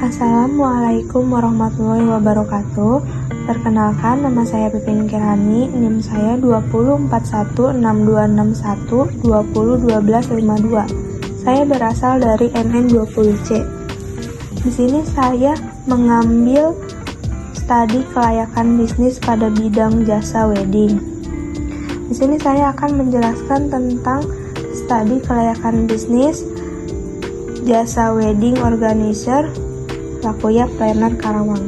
Assalamualaikum warahmatullahi wabarakatuh. Perkenalkan, nama saya Pipin Kirani, NIM saya 20416261201252. Saya berasal dari MN20C. Di sini saya mengambil studi kelayakan bisnis pada bidang jasa wedding. Di sini saya akan menjelaskan tentang studi kelayakan bisnis jasa wedding organizer Lakuya Planner Karawang.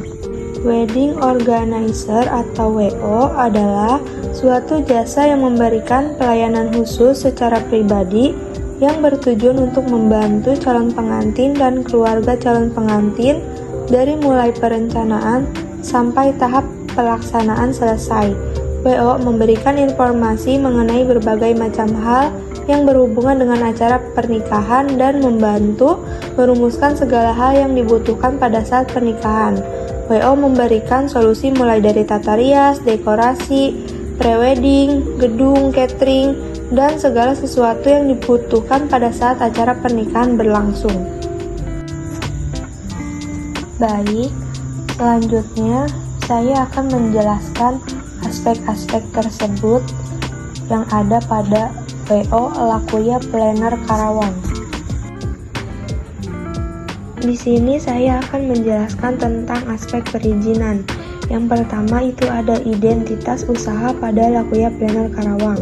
Wedding organizer atau WO adalah suatu jasa yang memberikan pelayanan khusus secara pribadi yang bertujuan untuk membantu calon pengantin dan keluarga calon pengantin dari mulai perencanaan sampai tahap pelaksanaan selesai. WO memberikan informasi mengenai berbagai macam hal yang berhubungan dengan acara pernikahan dan membantu merumuskan segala hal yang dibutuhkan pada saat pernikahan. WO memberikan solusi mulai dari tata rias, dekorasi, pre-wedding, gedung, catering, dan segala sesuatu yang dibutuhkan pada saat acara pernikahan berlangsung. Baik, selanjutnya saya akan menjelaskan aspek-aspek tersebut yang ada pada WO Lakuya Planner Karawang. Di sini saya akan menjelaskan tentang aspek perizinan. Yang pertama itu ada identitas usaha pada Lakuya Planner Karawang.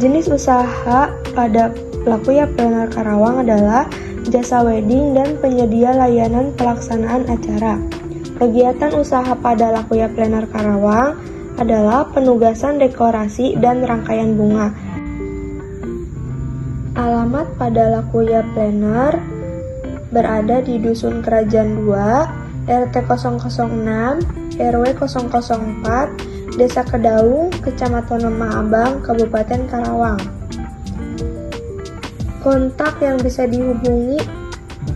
Jenis usaha pada Lakuya Planner Karawang adalah jasa wedding dan penyedia layanan pelaksanaan acara. Kegiatan usaha pada Lakuya Planner Karawang adalah penugasan dekorasi dan rangkaian bunga. Alamat pada Lakuya Planner berada di Dusun Kerajaan 2, RT 006, RW 004, Desa Kedaung, Kecamatan Lemah Abang, Kabupaten Karawang. Kontak yang bisa dihubungi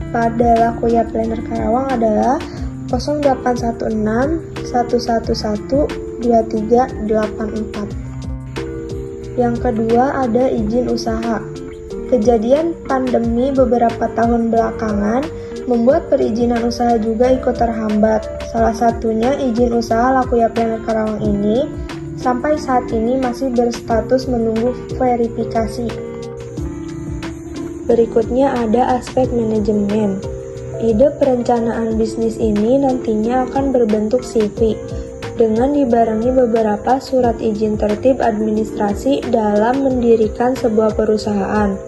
pada Lakuya Planner Karawang adalah 0816 111 2384. Yang kedua ada izin usaha. Kejadian pandemi beberapa tahun belakangan membuat perizinan usaha juga ikut terhambat. Salah satunya izin usaha Lakuya Planner Karawang ini sampai saat ini masih berstatus menunggu verifikasi. Berikutnya ada aspek manajemen. Ide perencanaan bisnis ini nantinya akan berbentuk CV dengan dibarengi beberapa surat izin tertib administrasi dalam mendirikan sebuah perusahaan.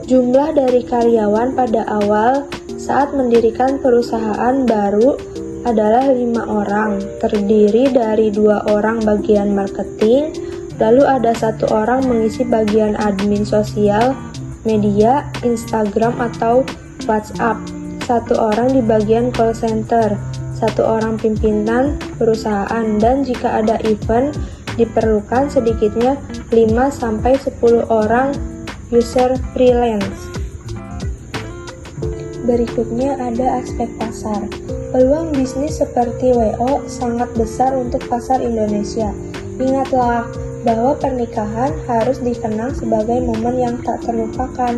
Jumlah dari karyawan pada awal saat mendirikan perusahaan baru adalah 5 orang, terdiri dari 2 orang bagian marketing, lalu ada 1 orang mengisi bagian admin sosial, media, Instagram atau WhatsApp, 1 orang di bagian call center, 1 orang pimpinan perusahaan, dan jika ada event diperlukan sedikitnya 5-10 orang user freelance. Berikutnya ada aspek pasar. Peluang bisnis seperti WO sangat besar untuk pasar Indonesia. Ingatlah bahwa pernikahan harus dikenang sebagai momen yang tak terlupakan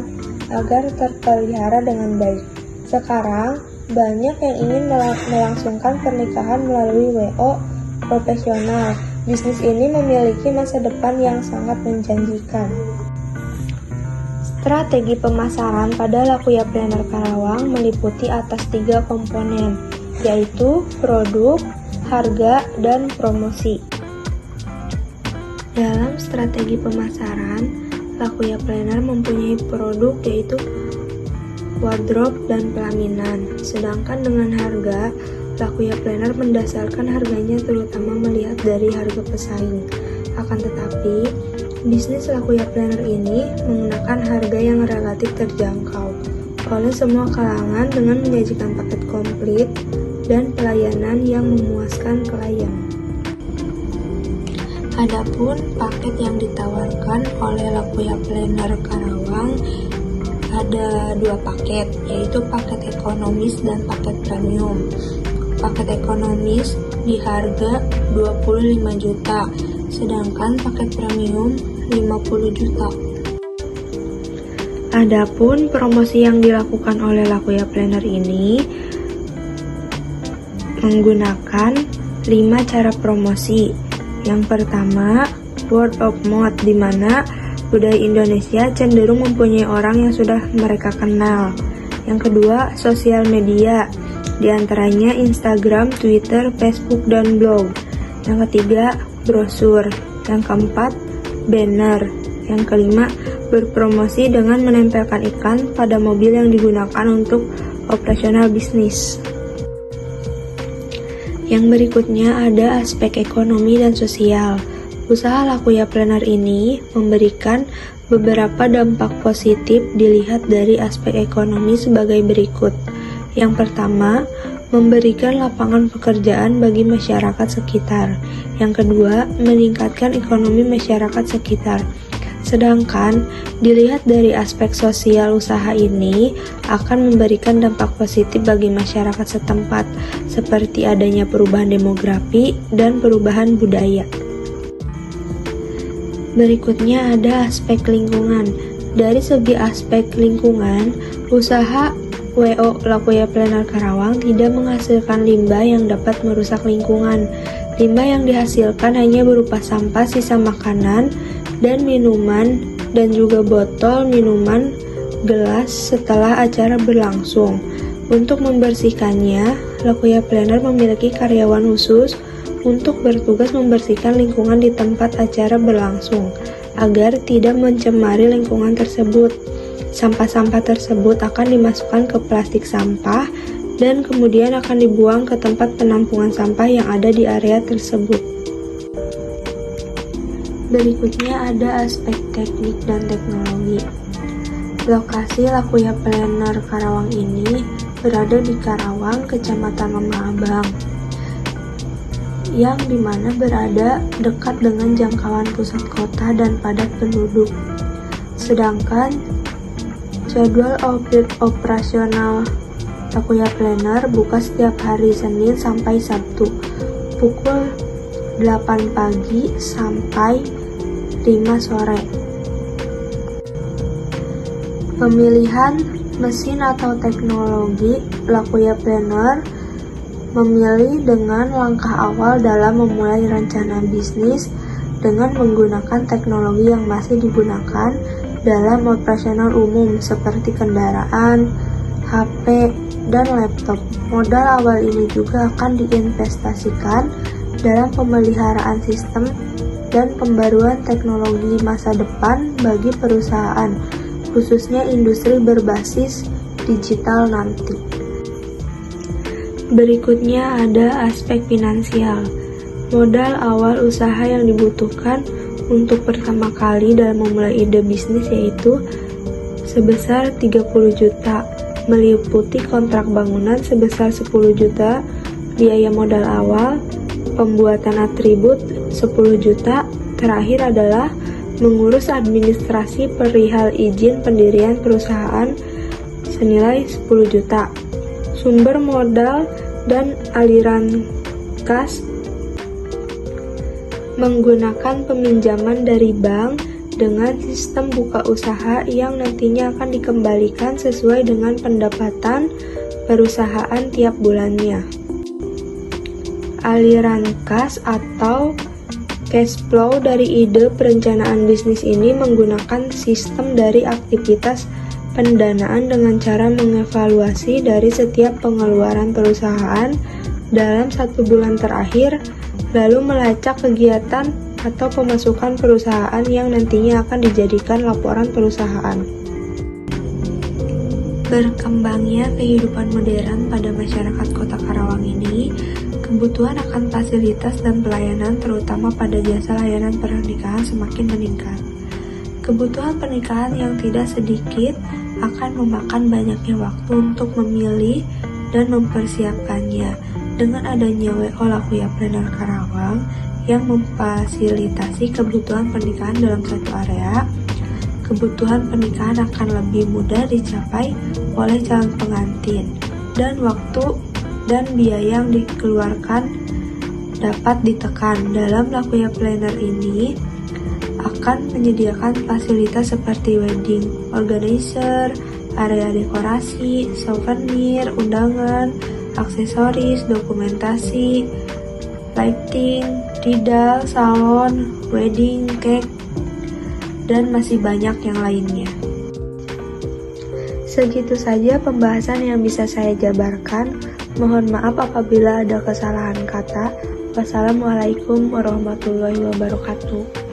agar terpelihara dengan baik. Sekarang, banyak yang ingin melangsungkan pernikahan melalui WO profesional. Bisnis ini memiliki masa depan yang sangat menjanjikan. Strategi pemasaran pada Lakuya Planner Karawang meliputi atas 3 komponen, yaitu produk, harga, dan promosi. Dalam strategi pemasaran, Lakuya Planner mempunyai produk yaitu wardrobe dan pelaminan. Sedangkan dengan harga, Lakuya Planner mendasarkan harganya terutama melihat dari harga pesaing. Akan tetapi, bisnis Lakuya Planner ini menggunakan harga yang relatif terjangkau oleh semua kalangan dengan menyajikan paket komplit dan pelayanan yang memuaskan klien. Adapun paket yang ditawarkan oleh Lakuya Planner Karawang ada 2 paket, yaitu paket ekonomis dan paket premium. Paket ekonomis di harga 25 juta, sedangkan paket premium 50 juta. Adapun promosi yang dilakukan oleh Lakuya Planner ini menggunakan 5 cara promosi. Yang pertama, word of mouth, di mana budaya Indonesia cenderung mempunyai orang yang sudah mereka kenal. Yang kedua, sosial media, di antaranya Instagram, Twitter, Facebook, dan blog. Yang ketiga, brosur. Yang keempat, banner. Yang kelima, berpromosi dengan menempelkan iklan pada mobil yang digunakan untuk operasional bisnis. Yang berikutnya ada aspek ekonomi dan sosial. Usaha Lakuya Planner ini memberikan beberapa dampak positif dilihat dari aspek ekonomi sebagai berikut. Yang pertama, memberikan lapangan pekerjaan bagi masyarakat sekitar. Yang kedua, meningkatkan ekonomi masyarakat sekitar. Sedangkan dilihat dari aspek sosial, usaha ini akan memberikan dampak positif bagi masyarakat setempat, seperti adanya perubahan demografi dan perubahan budaya. Berikutnya ada aspek lingkungan. Dari segi aspek lingkungan, usaha WO Lakuya Planner Karawang tidak menghasilkan limbah yang dapat merusak lingkungan. Limbah yang dihasilkan hanya berupa sampah sisa makanan dan minuman, dan juga botol minuman, gelas setelah acara berlangsung. Untuk membersihkannya, Lakuya Planner memiliki karyawan khusus untuk bertugas membersihkan lingkungan di tempat acara berlangsung, agar tidak mencemari lingkungan tersebut. Sampah-sampah tersebut akan dimasukkan ke plastik sampah dan kemudian akan dibuang ke tempat penampungan sampah yang ada di area tersebut. Berikutnya ada aspek teknik dan teknologi. Lokasi Lakuya Planner Karawang ini berada di Karawang, Kecamatan Lemah Abang, yang dimana berada dekat dengan jangkauan pusat kota dan padat penduduk. Sedangkan jadwal operasional Lakuya Planner buka setiap hari Senin sampai Sabtu, pukul 8 pagi sampai 5 sore. Pemilihan mesin atau teknologi, Lakuya Planner memilih dengan langkah awal dalam memulai rencana bisnis dengan menggunakan teknologi yang masih digunakan dalam operasional umum seperti kendaraan, HP, dan laptop. Modal awal ini juga akan diinvestasikan dalam pemeliharaan sistem dan pembaruan teknologi masa depan bagi perusahaan, khususnya industri berbasis digital nanti. Berikutnya ada aspek finansial. Modal awal usaha yang dibutuhkan untuk pertama kali dalam memulai ide bisnis yaitu sebesar 30 juta, meliputi kontrak bangunan sebesar 10 juta, biaya modal awal, pembuatan atribut 10 juta, terakhir adalah mengurus administrasi perihal izin pendirian perusahaan senilai 10 juta. Sumber modal dan aliran kas menggunakan peminjaman dari bank dengan sistem buka usaha yang nantinya akan dikembalikan sesuai dengan pendapatan perusahaan tiap bulannya. Aliran kas atau cash flow dari ide perencanaan bisnis ini menggunakan sistem dari aktivitas pendanaan dengan cara mengevaluasi dari setiap pengeluaran perusahaan dalam 1 bulan terakhir, lalu melacak kegiatan atau pemasukan perusahaan yang nantinya akan dijadikan laporan perusahaan. Berkembangnya kehidupan modern pada masyarakat Kota Karawang ini, kebutuhan akan fasilitas dan pelayanan terutama pada jasa layanan pernikahan semakin meningkat. Kebutuhan pernikahan yang tidak sedikit akan memakan banyaknya waktu untuk memilih dan mempersiapkannya. Dengan adanya WO Lakuya Planner Karawang yang memfasilitasi kebutuhan pernikahan dalam satu area, kebutuhan pernikahan akan lebih mudah dicapai oleh calon pengantin, dan waktu dan biaya yang dikeluarkan dapat ditekan. Dalam Lakuya Planner ini akan menyediakan fasilitas seperti wedding organizer, area dekorasi, souvenir, undangan, aksesoris, dokumentasi, lighting, bridal, salon, wedding, cake, dan masih banyak yang lainnya. Segitu saja pembahasan yang bisa saya jabarkan. Mohon maaf apabila ada kesalahan kata. Wassalamualaikum warahmatullahi wabarakatuh.